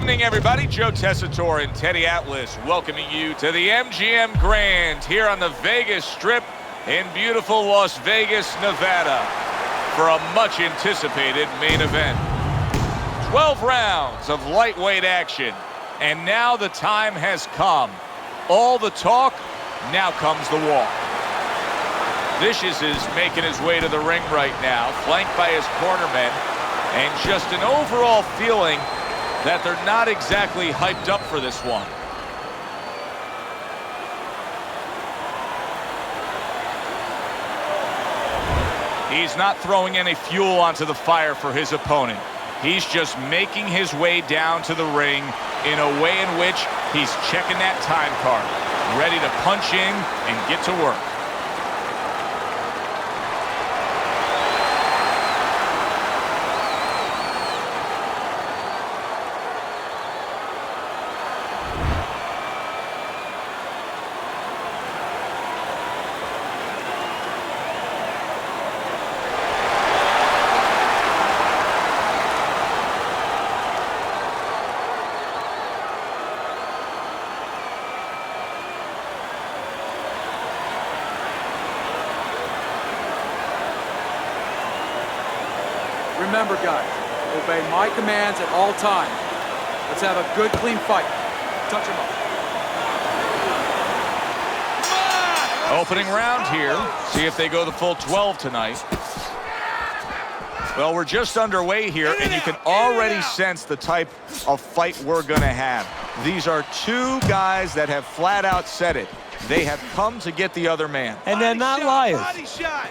evening, everybody. Joe Tessitore and Teddy Atlas welcoming you to the MGM Grand here on the Vegas Strip in beautiful Las Vegas, Nevada for a much-anticipated main event. 12 rounds of lightweight action, and now the time has come. All the talk, now comes the walk. Vicious is making his way to the ring right now, flanked by his cornermen, and just an overall feeling that they're not exactly hyped up for this one. He's not throwing any fuel onto the fire for his opponent. He's just making his way down to the ring in a way in which he's checking that time card, ready to punch in and get to work. Remember, guys, obey my commands at all times. Let's have a good, clean fight. Touch him up. Opening round here. See if they go the full 12 tonight. Well, we're just underway here, and you can already sense the type of fight we're going to have. These are two guys that have flat out said it. They have come to get the other man. And they're not liars. Body shot.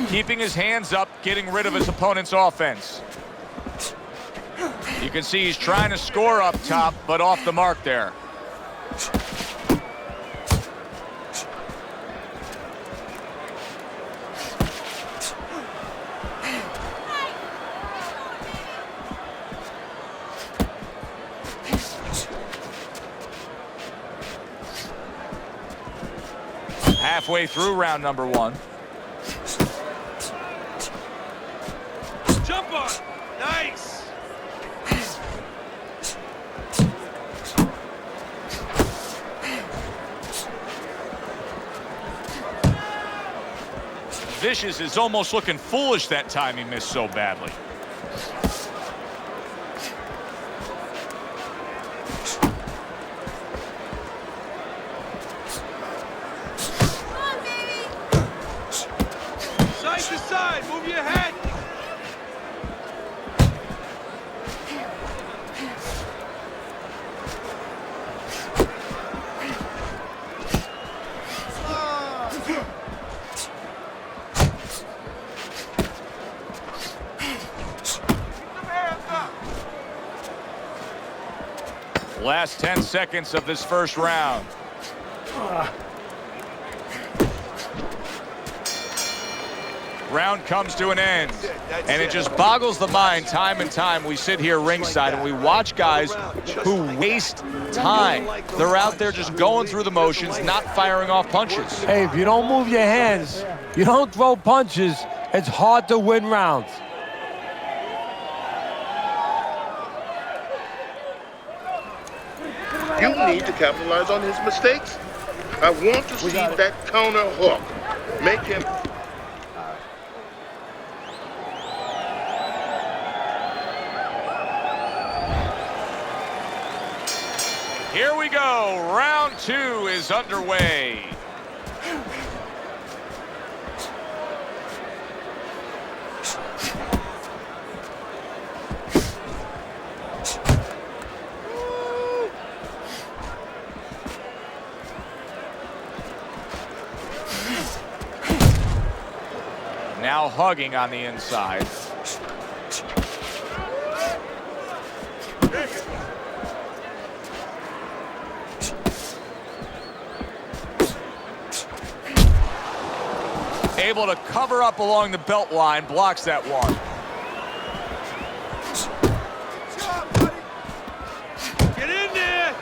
Keeping his hands up, getting rid of his opponent's offense. You can see he's trying to score up top, but off the mark there. Halfway through round number one. Jump on. Nice. Vicious is almost looking foolish that time he missed so badly. Side to side. Move your head. Last 10 seconds of this first round. Round comes to an end, and it just boggles the mind time and time. We sit here ringside and we watch guys who waste time. They're out there just going through the motions, not firing off punches. Hey, if you don't move your hands, you don't throw punches, it's hard to win rounds. You need to capitalize on his mistakes. I want to see that counter hook. Make him... Here we go. Round two is underway. Now hugging on the inside. Able to cover up along the belt line, blocks that one. Get in there.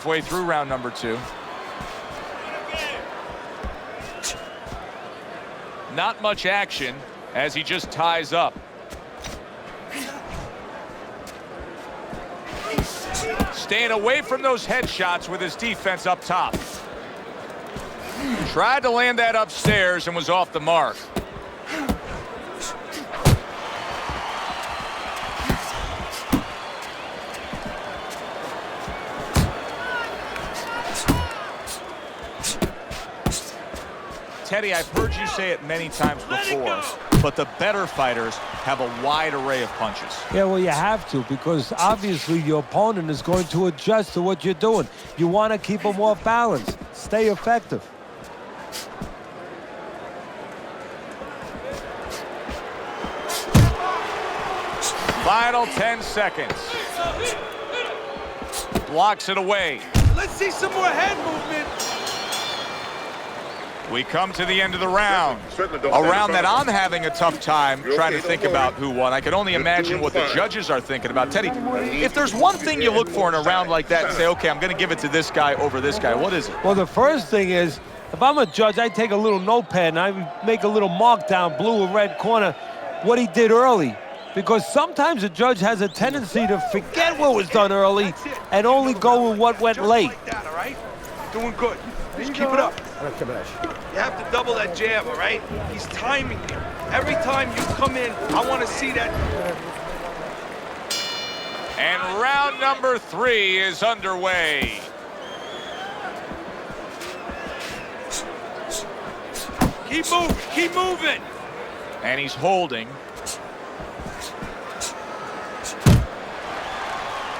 halfway through round number 2. Not much action as he just ties up. Staying away from those headshots with his defense up top. Tried to land that upstairs and was off the mark. Teddy, I've heard you say it many times before, but the better fighters have a wide array of punches. Yeah, well, you have to, because obviously your opponent is going to adjust to what you're doing. You want to keep them off balance. Stay effective. Final 10 seconds. Blocks it away. Let's see some more head movement. We come to the end of the round. Certainly don't A stand round in that front I'm having a tough time trying to think about who won. I can only imagine what the judges are thinking about. Teddy, if there's one thing you look for in a round like that and say, okay, I'm going to give it to this guy over this guy, what is it? Well, the first thing is, if I'm a judge, I take a little notepad and I make a little mark down, blue or red corner, what he did early. Because sometimes a judge has a tendency to forget what was done early and only go with what went late. Like that, all right? Doing good. Just keep it up. You have to double that jab, all right? He's timing you. Every time you come in, I want to see that. And round number 3 is underway. Keep moving, keep moving. And he's holding.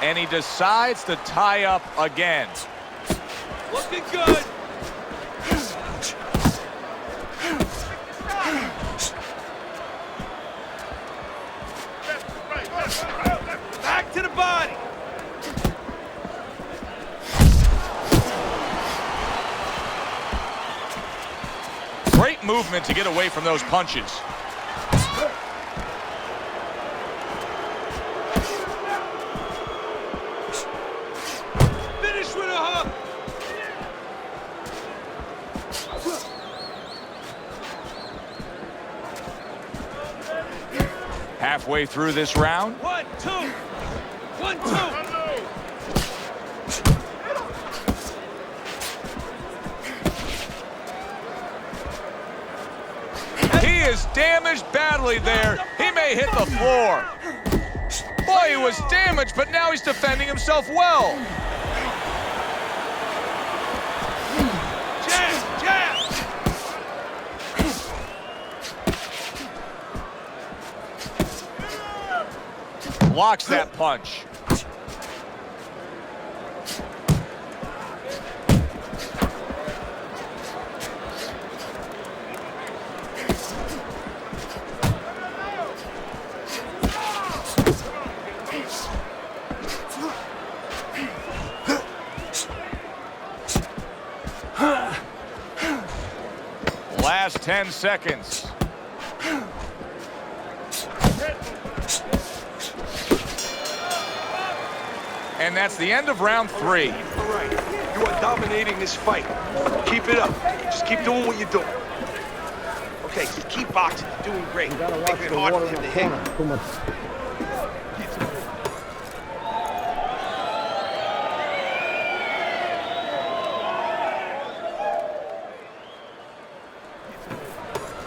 And he decides to tie up again. Looking good. Back to the body. Great movement to get away from those punches. Finish with a hook. Halfway through this round. 1, 2. 1, 2. He is damaged badly there. He may hit the floor. Boy, he was damaged, but now he's defending himself well. Jab, jab. Blocks that punch. Last 10 seconds. And that's the end of round 3. All right, you are dominating this fight. Keep it up. Just keep doing what you're doing. Okay, just keep boxing. You're doing great. Making it hard for him to hit.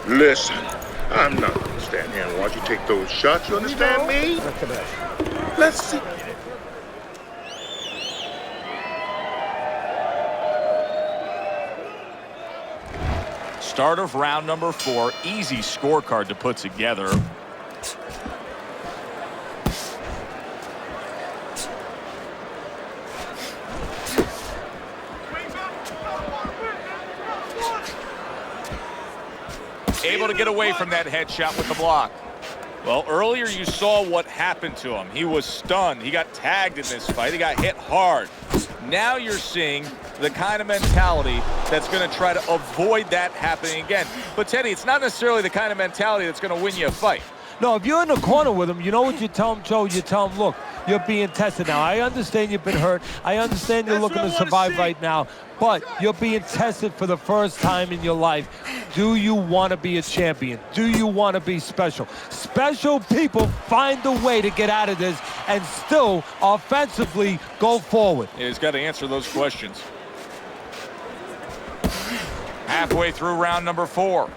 Listen, I'm not going to stand here and watch you take those shots. You understand me? Let's see. Start of round number 4. Easy scorecard to put together. Able to get away from that headshot with the block. Well, earlier you saw what happened to him. He was stunned. He got tagged in this fight. He got hit hard. Now you're seeing the kind of mentality that's going to try to avoid that happening again. But, Teddy, it's not necessarily the kind of mentality that's going to win you a fight. No, if you're in the corner with him, you know what you tell him, Joe? You tell him, look, you're being tested now. I understand you've been hurt. I understand you're looking to survive right now, but you're being tested for the first time in your life. Do you want to be a champion? Do you want to be special? Special people find a way to get out of this and still offensively go forward. Yeah, he's got to answer those questions. Halfway through round number 4.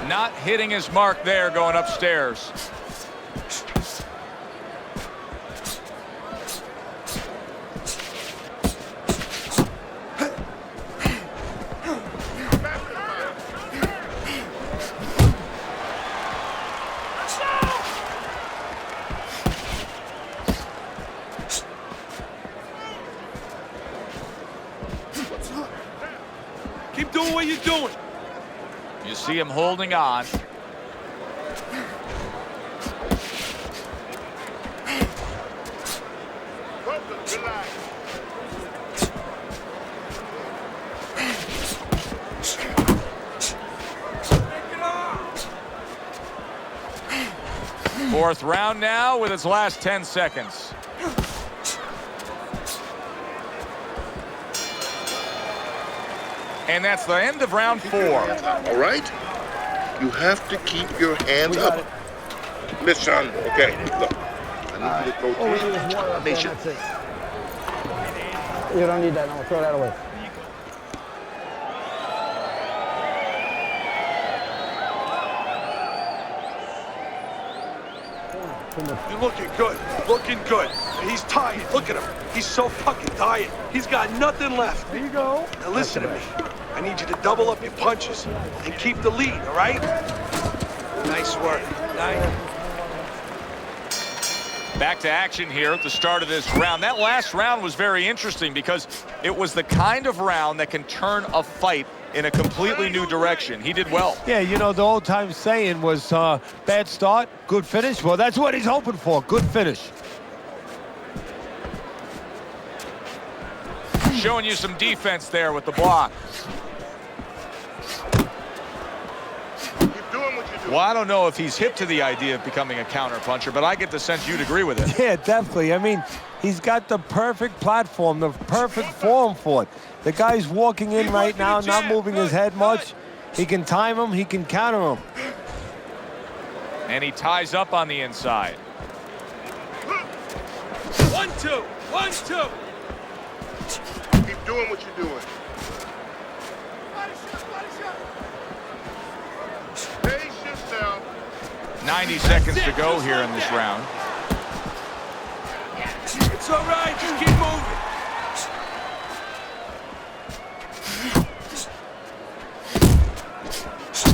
Not hitting his mark there, going upstairs. Keep doing what you're doing. You see him holding on. Fourth round now with its last 10 seconds. And that's the end of round 4. All right? You have to keep your hands up. Listen, okay, look. I need you to go 3 combinations. You don't need that, no, throw that away. You're looking good. Looking good. He's tired. Look at him. He's so fucking tired. He's got nothing left. There you go. Now listen to me. I need you to double up your punches and keep the lead, all right? Nice work. Nice. Back to action here at the start of this round. That last round was very interesting because it was the kind of round that can turn a fight in a completely new direction. He did well. Yeah, you know, the old time saying was bad start, good finish. Well, that's what he's hoping for, good finish. Showing you some defense there with the block. Well, I don't know if he's hip to the idea of becoming a counterpuncher, but I get the sense you'd agree with it. Yeah, definitely. I mean, he's got the perfect platform, the perfect form for it. The guy's walking in right now, not moving his head much. He can time him, he can counter him. And he ties up on the inside. 1-2. 1-2. Keep doing what you're doing. Pace yourself. 90 seconds to go here in this round. It's all right. Just keep moving.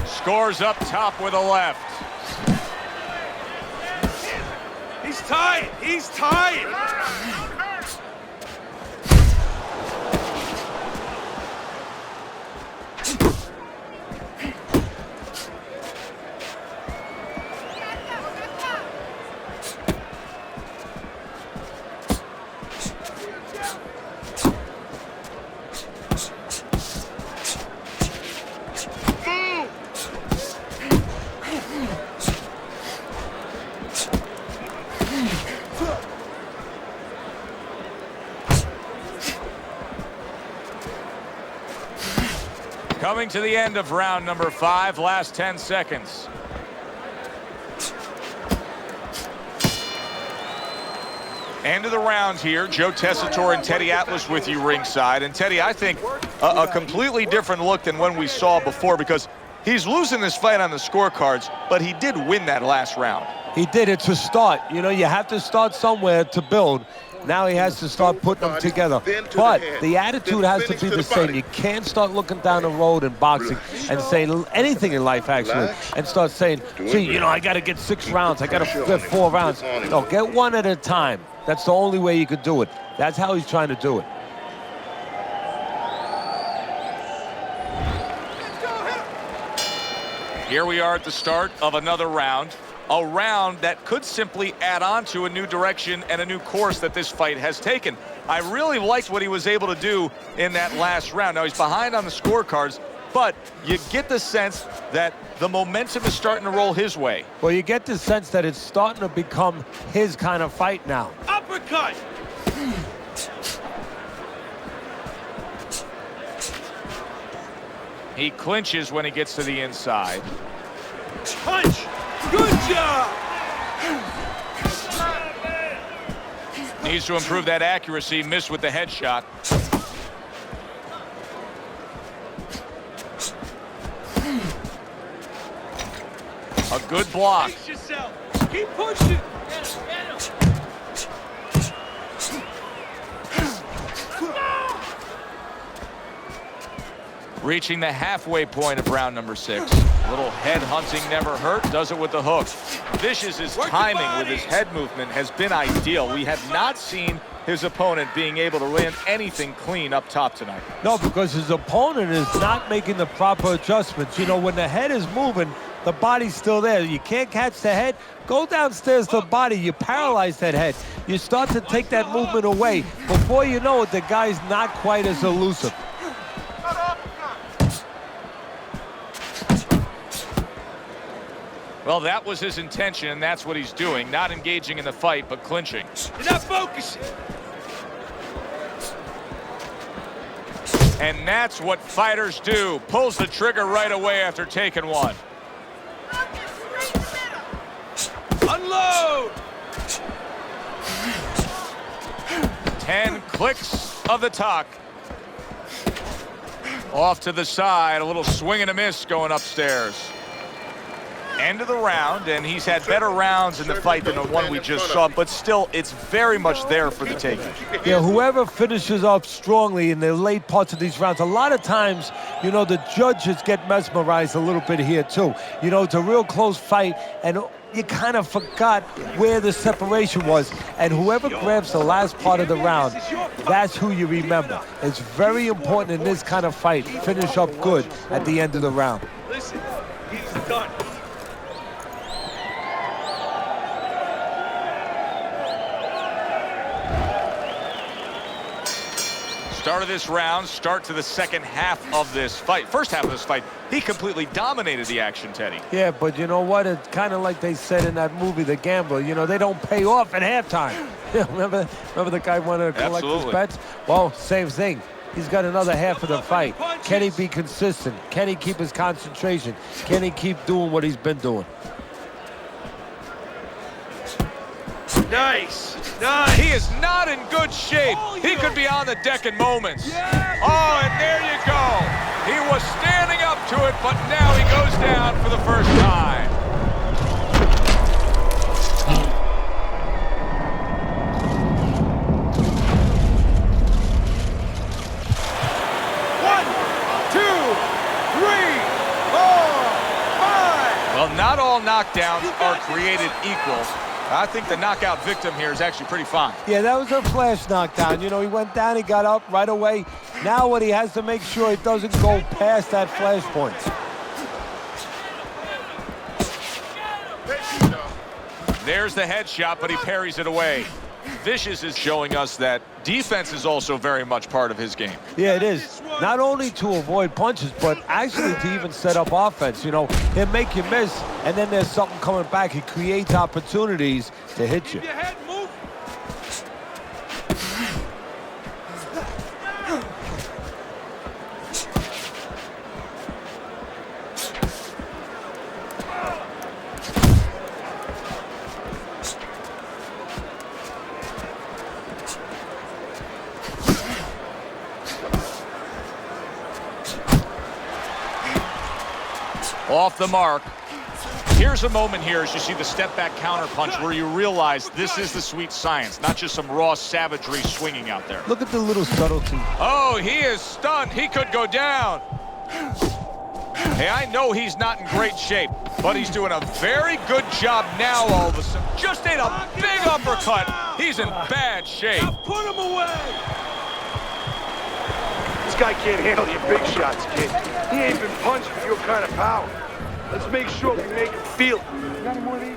Scores up top with a left. He's tired. He's tired. Coming to the end of round number 5, last 10 seconds. End of the round here. Joe Tessitore and Teddy Atlas with you ringside. And Teddy, I think a completely different look than when we saw before, because he's losing this fight on the scorecards, but he did win that last round. He did. It's a start. You know, you have to start somewhere to build. Now he has to start putting them together. But the attitude has to be the same. You can't start looking down the road in boxing and saying anything in life, actually, and start saying, gee, you know, I got to get 6 rounds. I got to get 4 rounds. No, get one at a time. That's the only way you could do it. That's how he's trying to do it. Here we are at the start of another round. A round that could simply add on to a new direction and a new course that this fight has taken. I really liked what he was able to do in that last round. Now, he's behind on the scorecards, but you get the sense that the momentum is starting to roll his way. Well, you get the sense that it's starting to become his kind of fight now. Uppercut! He clinches when he gets to the inside. Punch! Good job! Needs to improve that accuracy. Missed with the headshot. A good block. Pace yourself. Keep pushing. Reaching the halfway point of round number 6. A little head hunting never hurt. Does it with the hook. Vicious's timing with his head movement has been ideal. We have not seen his opponent being able to land anything clean up top tonight. No, because his opponent is not making the proper adjustments. You know, when the head is moving, the body's still there. You can't catch the head. Go downstairs to the body. You paralyze that head. You start to take that movement away. Before you know it, the guy's not quite as elusive. Well, that was his intention, and that's what he's doing. Not engaging in the fight, but clinching. You're not focusing. And that's what fighters do. Pulls the trigger right away after taking one. Unload! 10 clicks of the tuck. Off to the side, a little swing and a miss going upstairs. End of the round, and he's had better rounds in the fight than the one we just saw, but still, it's very much there for the taking. Yeah, whoever finishes off strongly in the late parts of these rounds, a lot of times, you know, the judges get mesmerized a little bit here, too. You know, it's a real close fight, and you kind of forgot where the separation was. And whoever grabs the last part of the round, that's who you remember. It's very important in this kind of fight. Finish up good at the end of the round. Listen, he's done. Start of this round, start to the second half of this fight. First half of this fight, he completely dominated the action, Teddy. Yeah, but you know what? It's kind of like they said in that movie, The Gambler. You know, they don't pay off at halftime. remember the guy wanted to collect his bets? Well, same thing. He's got another half of the fight. Can he be consistent? Can he keep his concentration? Can he keep doing what he's been doing? Nice. Nice. He is not in good shape. He could be on the deck in moments. Oh, and there you go. He was standing up to it, but now he goes down for the first time. One, two, three, four, five. Well, not all knockdowns are created equal. I think the knockout victim here is actually pretty fine. Yeah, that was a flash knockdown. You know, he went down, he got up right away. Now what he has to make sure it doesn't go past that flash point. There's the headshot, but he parries it away. Vicious is showing us that defense is also very much part of his game. Yeah, it is. Not only to avoid punches, but actually to even set up offense. You know, he'll make you miss, and then there's something coming back. He creates opportunities to hit you. Keep your head moving. Off the mark. Here's a moment here as you see the step-back counter punch where you realize this is the sweet science, not just some raw savagery swinging out there. Look at the little subtlety. Oh, he is stunned. He could go down. Hey, I know he's not in great shape, but he's doing a very good job now all of a sudden. Just ate a big uppercut. He's in bad shape. Now put him away. This guy can't handle your big shots, kid. He ain't been punched with your kind of power. Let's make sure we make him feel it. You got any more of these?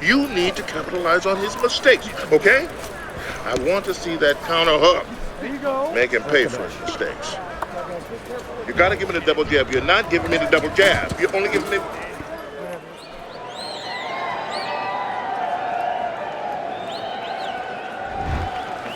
You need to capitalize on his mistakes, okay? I want to see that counter hook. There you go. Make him pay for his mistakes. You gotta give him the double jab. You're not giving me the double jab. You're only giving me...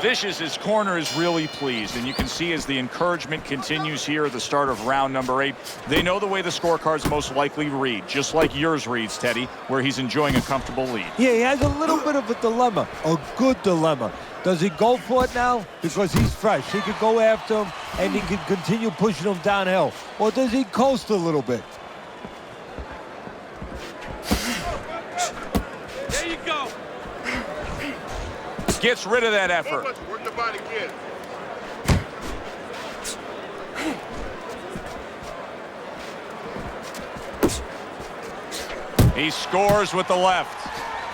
Vicious's corner is really pleased, and you can see as the encouragement continues here at the start of round number 8, they know the way the scorecards most likely read, just like yours reads, Teddy, where he's enjoying a comfortable lead. Yeah, he has a little bit of a dilemma, a good dilemma. Does he go for it now? Because he's fresh. He could go after him, and he can continue pushing him downhill. Or does he coast a little bit? There you go. Gets rid of that effort. Work the body, kid. He scores with the left.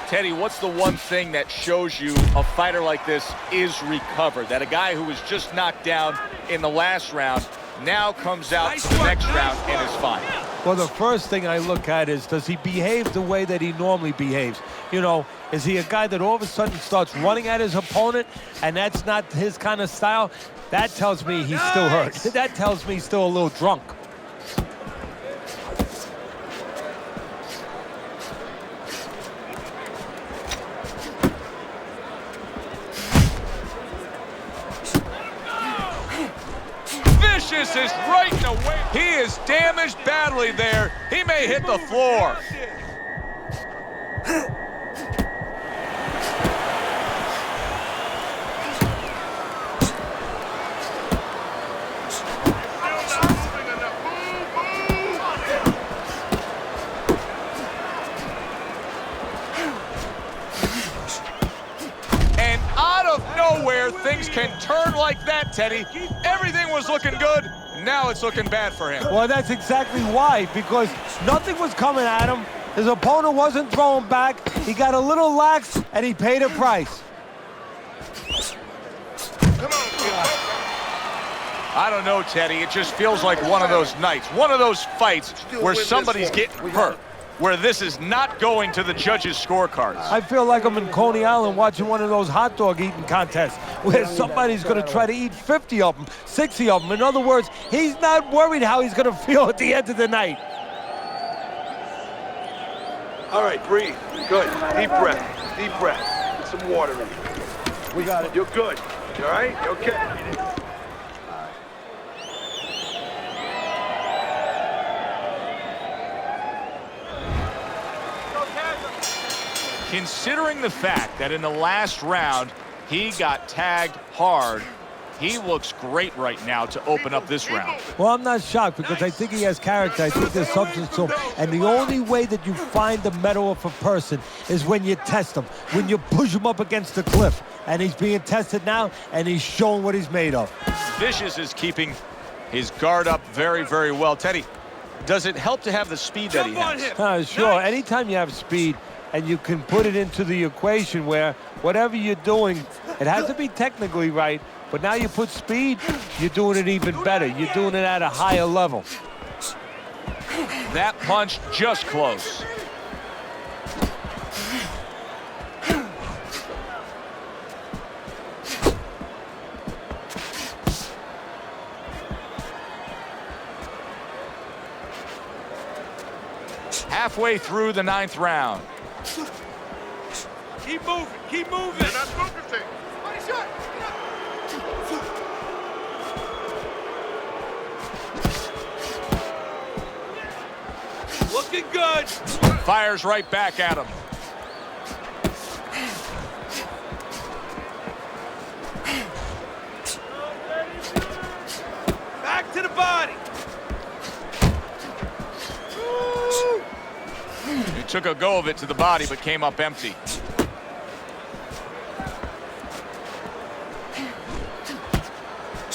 Teddy, what's the one thing that shows you a fighter like this is recovered? That a guy who was just knocked down in the last round now comes out to the next round and is fine. Well, the first thing I look at is, does he behave the way that he normally behaves? You know, is he a guy that all of a sudden starts running at his opponent, and that's not his kind of style? That tells me he's still hurt. That tells me he's still a little drunk. Vicious is right in the way. He is damaged badly there. He may hit the floor. And out of nowhere, things can turn like that, Teddy. Everything was looking good. Now it's looking bad for him. Well, that's exactly why, because nothing was coming at him. His opponent wasn't throwing back. He got a little lax, and he paid a price. I don't know, Teddy. It just feels like one of those nights, one of those fights where somebody's getting hurt, where this is not going to the judges' scorecards. I feel like I'm in Coney Island watching one of those hot dog eating contests where somebody's going to try to eat 50 of them, 60 of them. In other words, he's not worried how he's going to feel at the end of the night. All right, breathe. Good. Deep breath. Deep breath. Get some water in you. We got it. You're good. You all right? You okay? Considering the fact that in the last round he got tagged hard, he looks great right now to open up this round. Well, I'm not shocked because I think he has character. I think there's substance to him. And the only way that you find the mettle of a person is when you test him, when you push him up against the cliff. And he's being tested now, and he's showing what he's made of. Vicious is keeping his guard up very, very well. Teddy, does it help to have the speed that he has? Sure. Anytime you have speed, and you can put it into the equation where whatever you're doing, it has to be technically right, but now you put speed, you're doing it even better. You're doing it at a higher level. That punch just close. Halfway through the 9th round. Keep moving. Keep moving. You're not focusing. Looking good. Fires right back at him. Back to the body. He took a go of it to the body, but came up empty.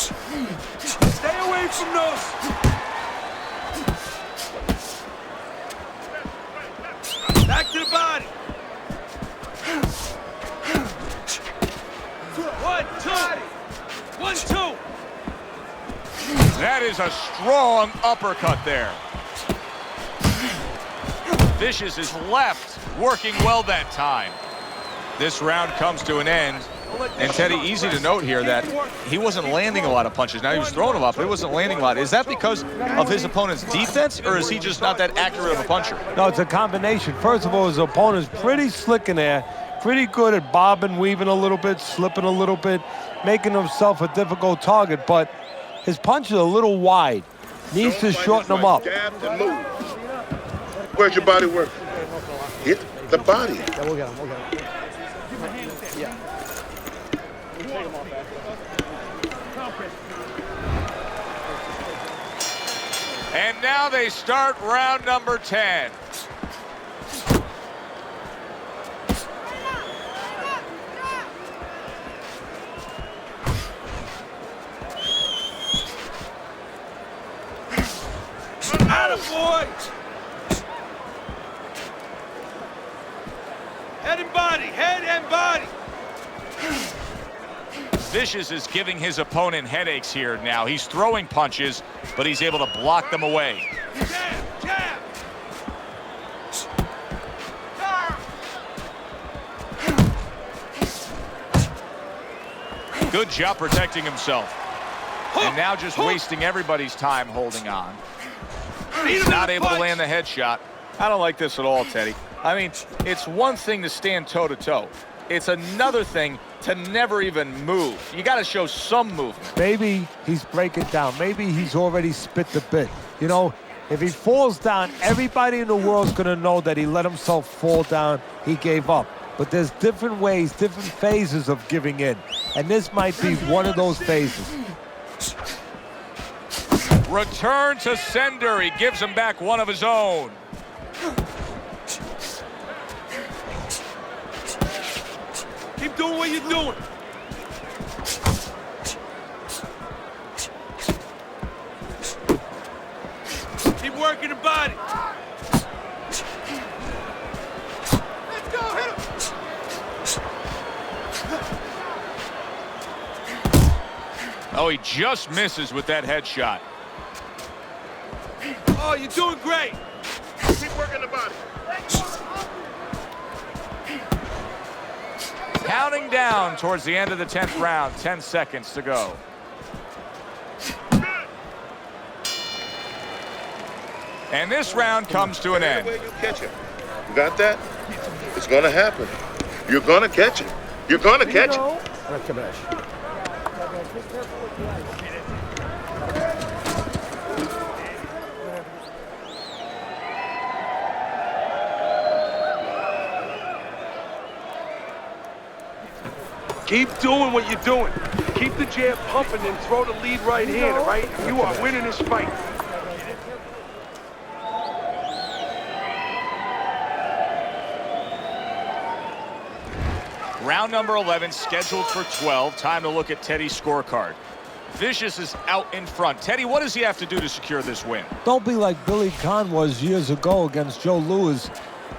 Stay away from those. Back to the body. 1, 2. 1, 2. That is a strong uppercut there. Vicious is left, working well that time. This round comes to an end. And Teddy, easy to note here that he wasn't landing a lot of punches. Now he was throwing them up, but he wasn't landing a lot. Is that because of his opponent's defense, or is he just not that accurate of a puncher? No, it's a combination. First of all, his opponent's pretty slick in there, pretty good at bobbing, weaving a little bit, slipping a little bit, making himself a difficult target, but his punch is a little wide. Needs to shorten them up. Jab and move. Where's your body work? Hit the body. Yeah, we'll get him. Yeah. And now they start round number 10. Attaboy! Head and body, head and body. Vicious is giving his opponent headaches here now. He's throwing punches, but he's able to block them away. Jab, jab. Good job protecting himself. And now just wasting everybody's time holding on. He's not able to land the headshot. I don't like this at all, Teddy. I mean, it's one thing to stand toe-to-toe. It's another thing to never even move. You got to show some movement. Maybe he's breaking down. Maybe he's already spit the bit. You know, if he falls down, everybody in the world's going to know that he let himself fall down. He gave up. But there's different ways, different phases of giving in. And this might be one of those phases. Return to sender. He gives him back one of his own. Keep doing what you're doing. Keep working the body. Let's go, hit him. Oh, he just misses with that headshot. Oh, you're doing great. Keep working the body. Counting down towards the end of the 10th round. 10 seconds to go. And this round comes to an end. Where you catch it. You got that? It's gonna happen. You're gonna catch it. You're gonna catch it. Keep doing what you're doing. Keep the jab pumping and throw the lead right hand, all right? You are winning this fight. Round number 11 scheduled for 12. Time to look at Teddy's scorecard. Vicious is out in front. Teddy, what does he have to do to secure this win? Don't be like Billy Conn was years ago against Joe Louis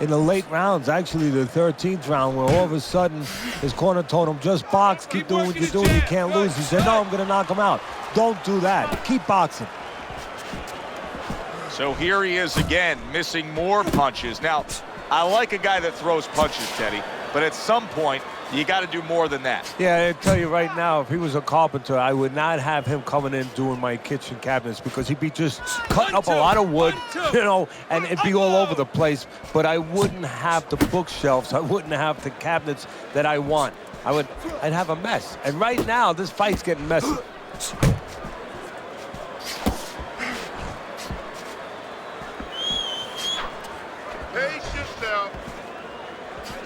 in the late rounds, actually the 13th round, where all of a sudden his corner told him, just box, keep doing what you're doing, you can't lose. He said, no, I'm going to knock him out. Don't do that. Keep boxing. So here he is again, missing more punches. Now, I like a guy that throws punches, Teddy, but at some point, you got to do more than that. Yeah, I tell you right now, if he was a carpenter, I would not have him coming in doing my kitchen cabinets, because he'd be just cutting up a lot of wood, you know, and it'd be all over the place. But I wouldn't have the bookshelves. I wouldn't have the cabinets that I want. I'd have a mess. And right now, this fight's getting messy. Pace yourself.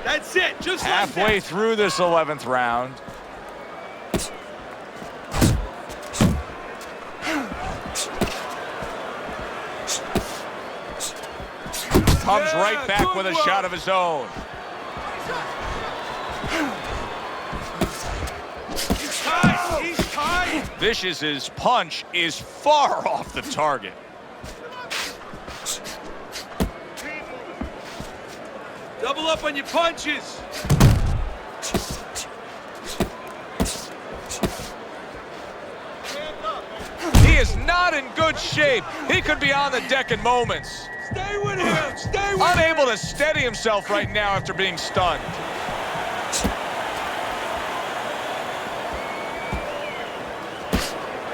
That's it, just Halfway like that. through this 11th round. Comes right back with a shot of his own. He's tied, he's tied. Vicious's punch is far off the target. Double up on your punches. He is not in good shape. He could be on the deck in moments. Stay with him! Stay with him! Unable to steady himself right now after being stunned.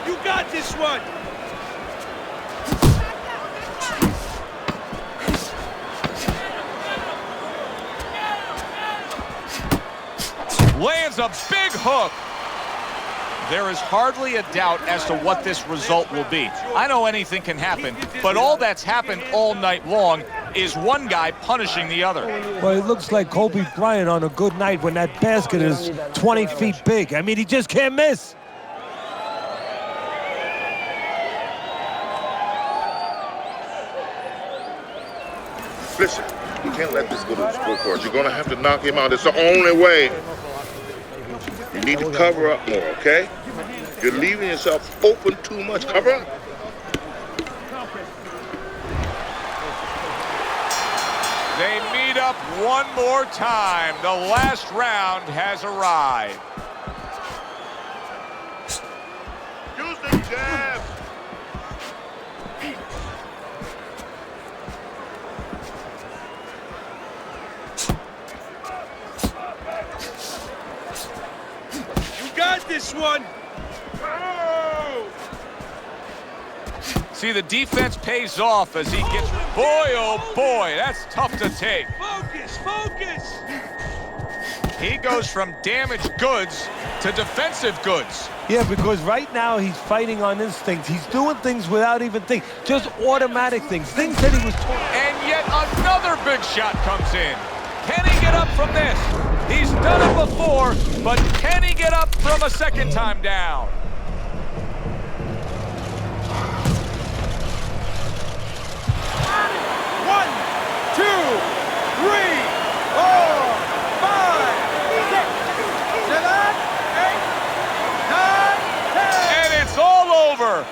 You got this one! Lands a big hook. There is hardly a doubt as to what this result will be. I know anything can happen, but all that's happened all night long is one guy punishing the other. Well, it looks like Kobe Bryant on a good night when that basket is 20 feet big. I mean, he just can't miss. Listen, you can't let this go to the scorecards. You're going to have to knock him out. It's the only way. You need to cover up more, okay? You're leaving yourself open too much. Cover up. They meet up one more time. The last round has arrived. Use the jab. You got this one! Oh! See, the defense pays off as he gets... Boy, oh boy, that's tough to take. Focus, focus! He goes from damaged goods to defensive goods. Yeah, because right now he's fighting on instinct. He's doing things without even thinking. Just automatic things. Things that he was taught. And yet another big shot comes in. Can he get up from this? He's done it before, but can he get up from a second time down? One, two, three, 4, 5, 6, 7, 8, 9, 10. And it's all over.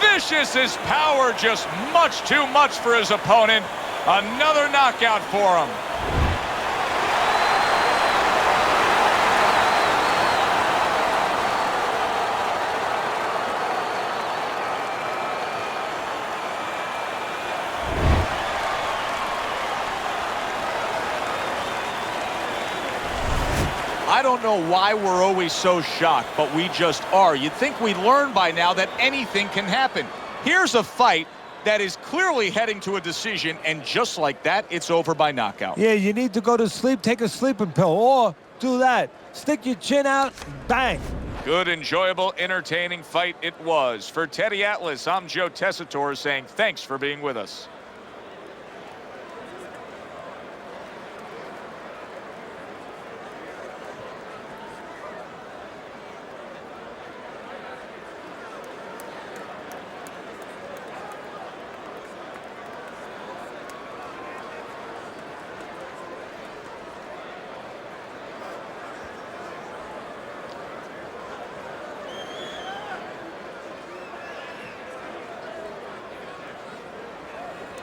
Vicious's power just much too much for his opponent. Another knockout for him. I don't know why we're always so shocked, but we just are. You'd think we'd learn by now that anything can happen. Here's a fight that is clearly heading to a decision, and just like that, it's over by knockout. Yeah, you need to go to sleep, take a sleeping pill, or do that. Stick your chin out, bang. Good, enjoyable, entertaining fight it was. For Teddy Atlas, I'm Joe Tessitore saying thanks for being with us.